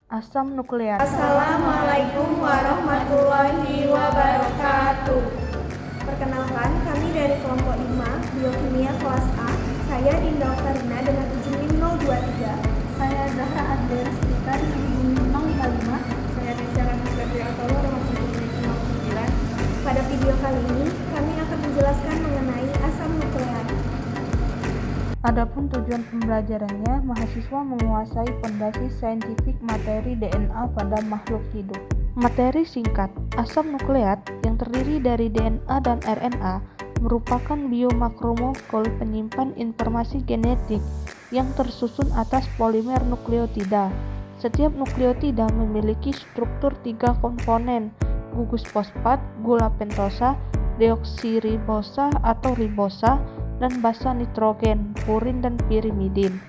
Asam nukleat. Assalamualaikum warahmatullahi wabarakatuh. Perkenalkan, kami dari kelompok 5 Biokimia kelas A. Saya Dinda Oktarina dengan izin NIM 023. Saya Zahra Adler Stika dengan izin NIM 055. Saya Desya Ramadhani Atolo dengan izin NIM 09. Pada video kali ini, kami akan menjelaskan mengenai asam nukleat. Adapun tujuan pembelajarannya, mahasiswa menguasai fondasi saintifik materi DNA pada makhluk hidup. Materi singkat, asam nukleat yang terdiri dari DNA dan RNA merupakan biomakromolekul penyimpan informasi genetik yang tersusun atas polimer nukleotida. Setiap nukleotida memiliki struktur 3 komponen, gugus fosfat, gula pentosa, deoksiribosa atau ribosa, dan basa nitrogen, purin dan pirimidin.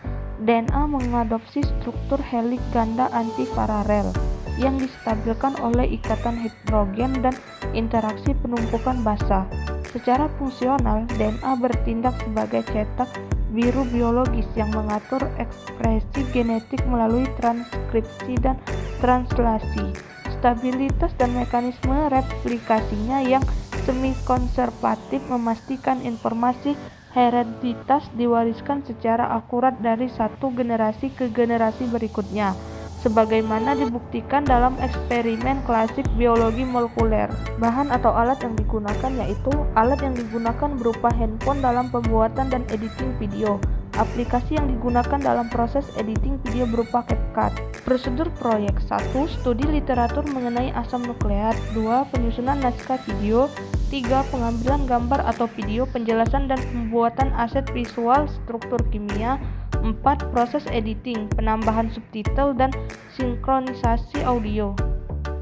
DNA mengadopsi struktur heliks ganda antiparalel yang distabilkan oleh ikatan hidrogen dan interaksi penumpukan basa. Secara fungsional, DNA bertindak sebagai cetak biru biologis yang mengatur ekspresi genetik melalui transkripsi dan translasi. Stabilitas dan mekanisme replikasinya yang semi-konservatif memastikan informasi hereditas diwariskan secara akurat dari satu generasi ke generasi berikutnya, sebagaimana dibuktikan dalam eksperimen klasik biologi molekuler. Bahan atau alat yang digunakan yaitu alat yang digunakan berupa handphone dalam pembuatan dan editing video. Aplikasi yang digunakan dalam proses editing video berupa CapCut. Prosedur proyek: 1. Studi literatur mengenai asam nukleat. 2. Penyusunan naskah video. 3. Pengambilan gambar atau video, penjelasan dan pembuatan aset visual struktur kimia. 4. Proses editing, penambahan subtitle dan sinkronisasi audio.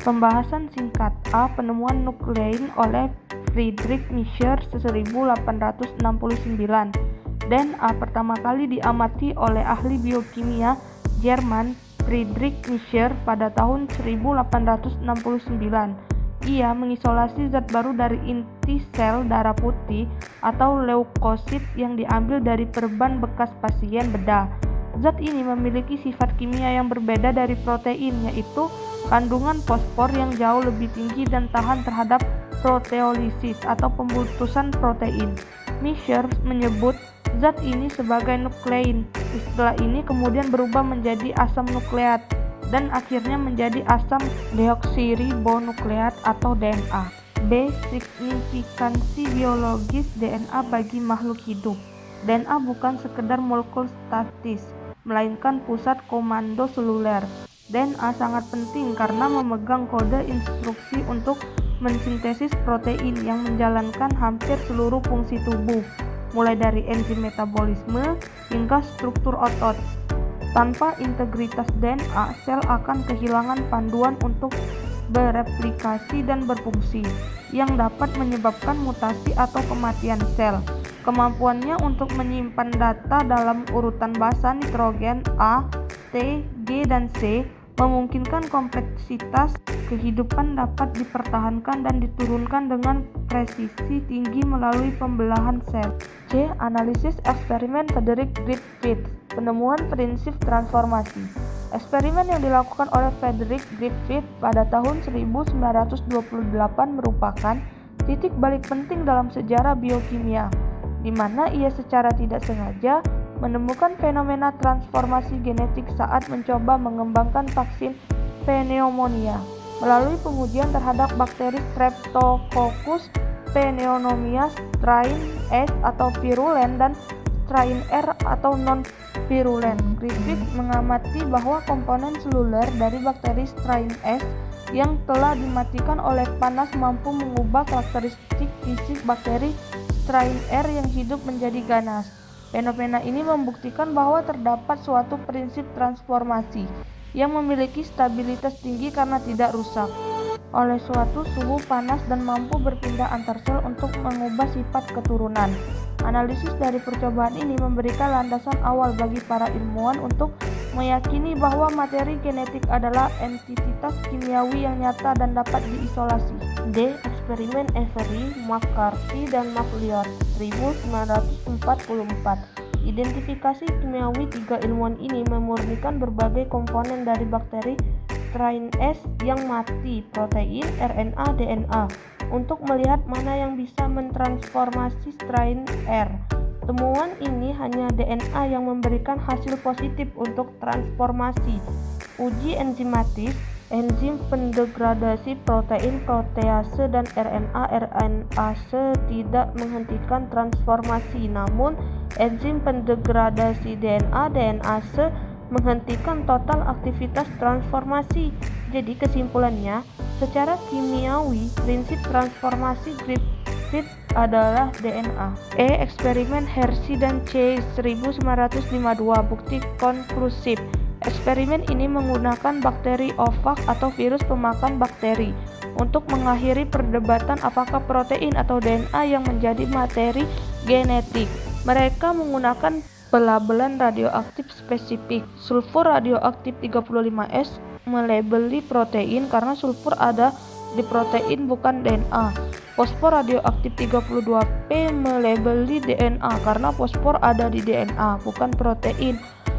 Pembahasan singkat. A. Penemuan nuklein oleh Friedrich Miescher 1869. DNA pertama kali diamati oleh ahli biokimia Jerman Friedrich Miescher pada tahun 1869. Ia mengisolasi zat baru dari inti sel darah putih atau leukosit yang diambil dari perban bekas pasien bedah. Zat ini memiliki sifat kimia yang berbeda dari protein, yaitu kandungan fosfor yang jauh lebih tinggi dan tahan terhadap proteolisis atau pembutusan protein. Miescher menyebut zat ini sebagai nuklein. Istilah ini kemudian berubah menjadi asam nukleat dan akhirnya menjadi asam deoksiribonukleat atau DNA. B. Signifikansi biologis DNA bagi makhluk hidup. DNA bukan sekedar molekul statis, melainkan pusat komando seluler. DNA sangat penting karena memegang kode instruksi untuk mensintesis protein yang menjalankan hampir seluruh fungsi tubuh, mulai dari enzim metabolisme hingga struktur otot. Tanpa integritas DNA, sel akan kehilangan panduan untuk bereplikasi dan berfungsi, yang dapat menyebabkan mutasi atau kematian sel. Kemampuannya untuk menyimpan data dalam urutan basa nitrogen A, T, G, dan C memungkinkan kompleksitas kehidupan dapat dipertahankan dan diturunkan dengan presisi tinggi melalui pembelahan sel. C. Analisis eksperimen Frederick Griffith. Penemuan prinsip transformasi. Eksperimen yang dilakukan oleh Frederick Griffith pada tahun 1928 merupakan titik balik penting dalam sejarah biokimia, di mana ia secara tidak sengaja menemukan fenomena transformasi genetik saat mencoba mengembangkan vaksin pneumonia melalui pengujian terhadap bakteri Streptococcus pneumoniae strain S atau virulen dan strain R atau non-virulen. Griffith mengamati bahwa komponen seluler dari bakteri strain S yang telah dimatikan oleh panas mampu mengubah karakteristik fisik bakteri strain R yang hidup menjadi ganas. Fenomena ini membuktikan bahwa terdapat suatu prinsip transformasi yang memiliki stabilitas tinggi karena tidak rusak oleh suatu suhu panas dan mampu berpindah antar sel untuk mengubah sifat keturunan. Analisis dari percobaan ini memberikan landasan awal bagi para ilmuwan untuk meyakini bahwa materi genetik adalah entitas kimiawi yang nyata dan dapat diisolasi. D. Eksperimen Avery, McCarthy, dan McLeod 1944. Identifikasi kimiawi tiga ilmuwan ini memurnikan berbagai komponen dari bakteri strain S yang mati, protein, RNA, DNA, untuk melihat mana yang bisa mentransformasi strain R. Temuan ini hanya DNA yang memberikan hasil positif untuk transformasi. Uji enzimatis, enzim pendegradasi protein protease dan RNA-RNase tidak menghentikan transformasi, namun enzim pendegradasi DNA-DNase menghentikan total aktivitas transformasi. Jadi kesimpulannya, secara kimiawi, prinsip transformasi Griffith adalah DNA. Eksperimen Hershey dan Chase 1952 bukti konklusif. Eksperimen ini menggunakan bakteri ophag atau virus pemakan bakteri untuk mengakhiri perdebatan apakah protein atau DNA yang menjadi materi genetik. Mereka menggunakan pelabelan radioaktif spesifik. Sulfur radioaktif 35S melabeli protein karena sulfur ada di protein bukan DNA. Fosfor radioaktif 32P melabeli DNA karena fosfor ada di DNA bukan protein.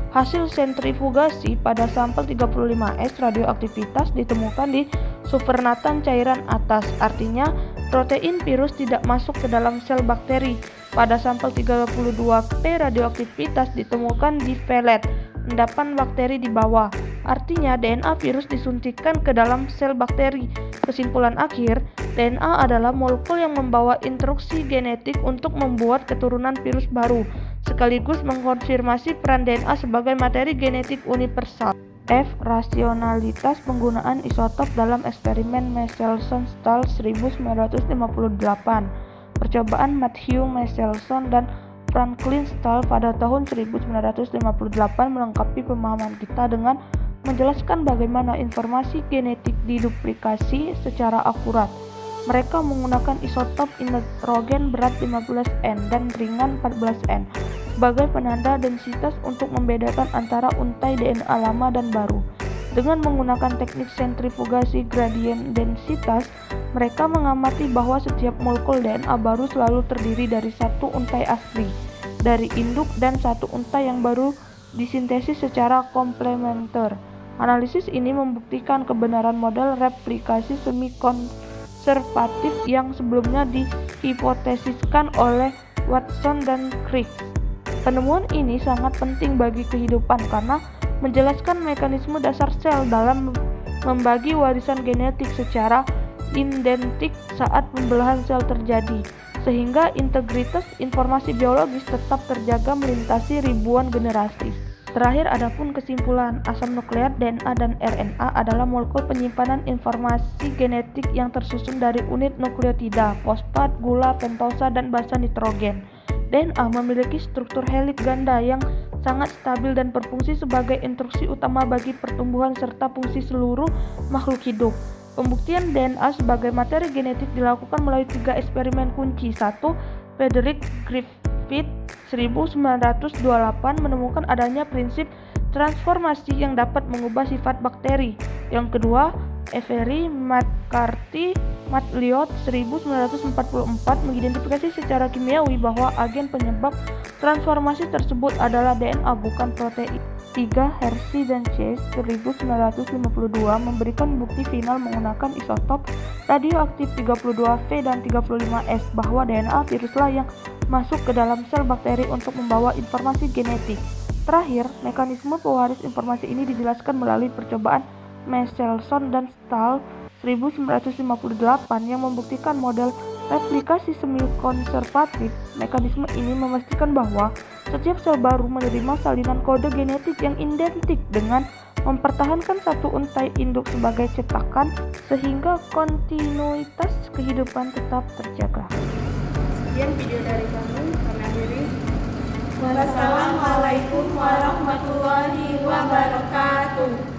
Hasil sentrifugasi pada sampel 35S radioaktivitas ditemukan di supernatan cairan atas, artinya protein virus tidak masuk ke dalam sel bakteri. Pada sampel 32P radioaktivitas ditemukan di pelet, endapan bakteri di bawah, artinya DNA virus disuntikkan ke dalam sel bakteri. Kesimpulan akhir, DNA adalah molekul yang membawa instruksi genetik untuk membuat keturunan virus baru, sekaligus mengkonfirmasi peran DNA sebagai materi genetik universal. Rasionalitas penggunaan isotop dalam eksperimen Michelson-Stahl 1958. Percobaan Matthew Michelson dan Franklin Stahl pada tahun 1958 melengkapi pemahaman kita dengan menjelaskan bagaimana informasi genetik diduplikasi secara akurat. Mereka menggunakan isotop nitrogen berat 15N dan ringan 14N sebagai penanda densitas untuk membedakan antara untai DNA lama dan baru. Dengan menggunakan teknik sentrifugasi gradien densitas, mereka mengamati bahwa setiap molekul DNA baru selalu terdiri dari satu untai asli dari induk dan satu untai yang baru disintesis secara komplementer. Analisis ini membuktikan kebenaran model replikasi semi-konservatif yang sebelumnya dihipotesiskan oleh Watson dan Crick. Penemuan ini sangat penting bagi kehidupan karena menjelaskan mekanisme dasar sel dalam membagi warisan genetik secara identik saat pembelahan sel terjadi, sehingga integritas informasi biologis tetap terjaga melintasi ribuan generasi. Terakhir, adapun kesimpulan, asam nukleat DNA dan RNA adalah molekul penyimpanan informasi genetik yang tersusun dari unit nukleotida, fosfat, gula, pentosa, dan basa nitrogen. DNA memiliki struktur heliks ganda yang sangat stabil dan berfungsi sebagai instruksi utama bagi pertumbuhan serta fungsi seluruh makhluk hidup. Pembuktian DNA sebagai materi genetik dilakukan melalui 3 eksperimen kunci. 1. Frederick Griffith 1928 menemukan adanya prinsip transformasi yang dapat mengubah sifat bakteri. Yang kedua, Avery McCarthy Matliot 1944 mengidentifikasi secara kimiawi bahwa agen penyebab transformasi tersebut adalah DNA bukan protein. 3. Hershey dan Chase 1952 memberikan bukti final menggunakan isotop radioaktif 32V dan 35S bahwa DNA viruslah yang masuk ke dalam sel bakteri untuk membawa informasi genetik. Terakhir, mekanisme pewaris informasi ini dijelaskan melalui percobaan Michelson dan Stahl 1958 yang membuktikan model replikasi semi-konservatif. Mekanisme ini memastikan bahwa setiap sel baru menerima salinan kode genetik yang identik dengan mempertahankan satu untai induk sebagai cetakan sehingga kontinuitas kehidupan tetap terjaga. Sekian video dari kami akhiri. Wassalamualaikum warahmatullahi wabarakatuh.